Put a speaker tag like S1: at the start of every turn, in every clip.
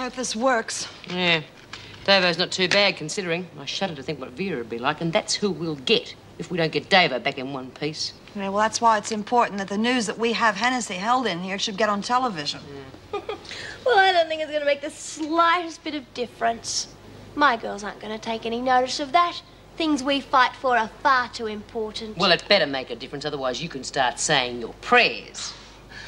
S1: hope this works.
S2: Yeah. Davo's not too bad, considering. I shudder to think what Vera would be like, and that's who we'll get if we don't get Davo back in one piece.
S1: Yeah, well, that's why it's important that the news that we have Hennessy held in here should get on television.
S3: Well, I don't think it's going to make the slightest bit of difference. My girls aren't going to take any notice of that. Things we fight for are far too important.
S2: Well, it better make a difference, otherwise you can start saying your prayers.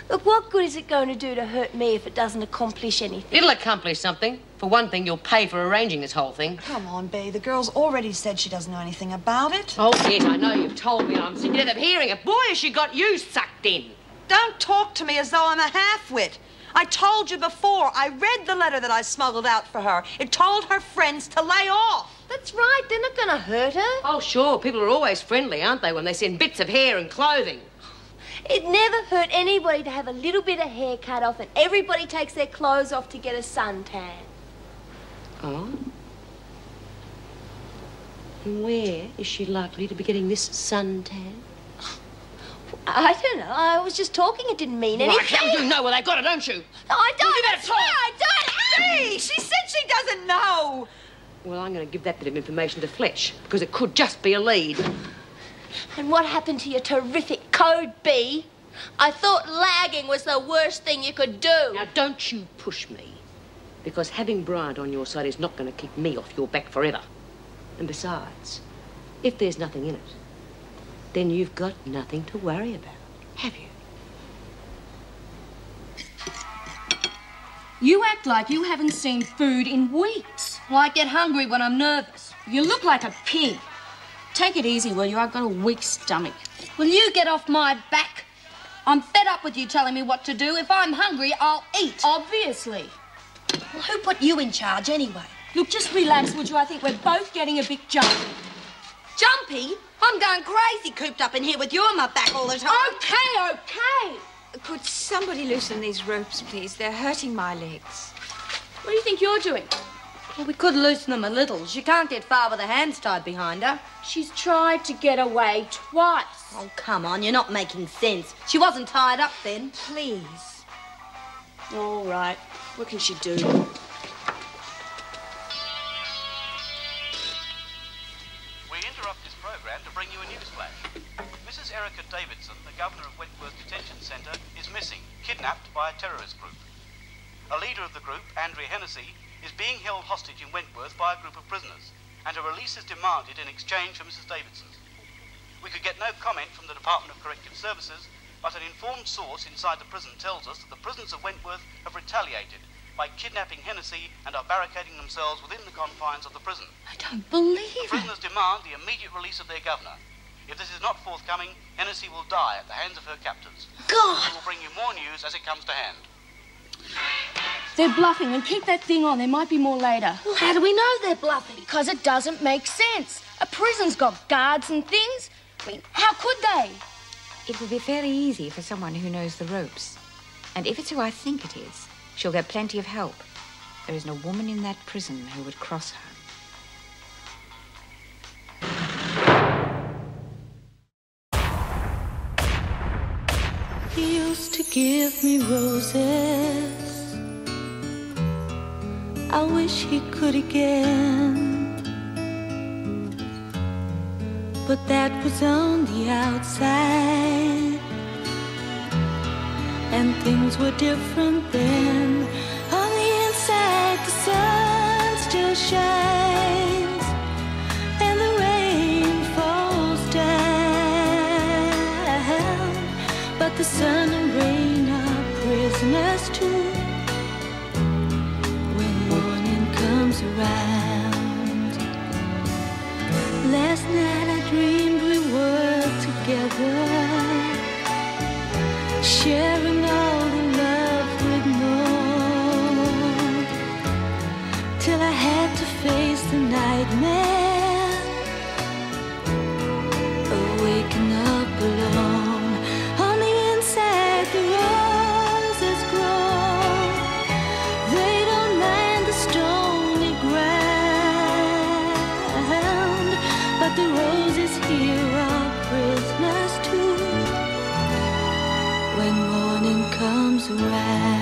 S3: Look, what good is it going to do to hurt me if it doesn't accomplish anything?
S2: It'll accomplish something. For one thing, you'll pay for arranging this whole thing.
S1: Come on, Bea. The girl's already said she doesn't know anything about it.
S2: Oh, yes, I know you've told me. I'm sick to death of hearing it. Boy, has she got you sucked in.
S1: Don't talk to me as though I'm a half-wit. I told you before. I read the letter that I smuggled out for her. It told her friends to lay off.
S3: That's right. They're not going to hurt her.
S2: Oh, sure. People are always friendly, aren't they, when they send bits of hair and clothing?
S3: It never hurt anybody to have a little bit of hair cut off, and everybody takes their clothes off to get a suntan.
S2: Oh? And where is she likely to be getting this suntan?
S3: I don't know. I was just talking. It didn't mean anything.
S2: Right, you know where they got it, don't you?
S3: No, I don't.
S2: You better
S3: I swear I don't.
S1: Bea, she said she doesn't know.
S2: Well, I'm going to give that bit of information to Fletch, because it could just be a lead.
S3: And what happened to your terrific code, B? I thought lagging was the worst thing you could do.
S2: Now, don't you push me, because having Bryant on your side is not going to keep me off your back forever. And besides, if there's nothing in it, then you've got nothing to worry about, have you?
S4: You act like you haven't seen food in weeks. Well, I get hungry when I'm nervous. You look like a pig. Take it easy, will you? I've got a weak stomach. Will you get off my back? I'm fed up with you telling me what to do. If I'm hungry, I'll eat. Obviously.
S3: Well, who put you in charge anyway?
S4: Look, just relax, would you? I think we're both getting a bit jumpy.
S5: Jumpy? I'm going crazy cooped up in here with you on my back all the time.
S4: Okay.
S6: Could somebody loosen these ropes, please? They're hurting my legs.
S4: What do you think you're doing?
S5: Well, we could loosen them a little. She can't get far with her hands tied behind her.
S4: She's tried to get away twice.
S5: Oh, come on, you're not making sense. She wasn't tied up then.
S6: Please.
S4: All right. What can she do?
S7: We interrupt this program to bring you a news flash. Mrs. Erica Davidson, the governor of Wentworth Detention Centre, is missing, kidnapped by a terrorist group. A leader of the group, Andrea Hennessy, is being held hostage in Wentworth by a group of prisoners, and her release is demanded in exchange for Mrs. Davidson's. We could get no comment from the Department of Corrective Services, but an informed source inside the prison tells us that the prisoners of Wentworth have retaliated by kidnapping Hennessy and are barricading themselves within the confines of the prison.
S4: I don't believe
S7: The prisoners demand the immediate release of their governor. If this is not forthcoming, Hennessy will die at the hands of her captors.
S3: God!
S7: We will bring you more news as it comes to hand.
S4: They're bluffing, and keep that thing on. There might be more later.
S3: Well, how do we know they're bluffing?
S4: Because it doesn't make sense. A prison's got guards and things. I mean, how could they?
S6: It will be fairly easy for someone who knows the ropes. And if it's who I think it is, she'll get plenty of help. There isn't a woman in that prison who would cross her.
S8: He used to give me roses. I wish he could again. But that was on the outside, and things were different then. On the inside, the sun still shines, and the rain falls down. But the sun and rain are prisoners too when morning comes around. Last night I dreamed we were together, sharing all the love we'd known, till I had to face the nightmare of waking up alone. On the inside the roses grow, they don't mind the stony ground, but the roses here are prisoners too when morning comes around.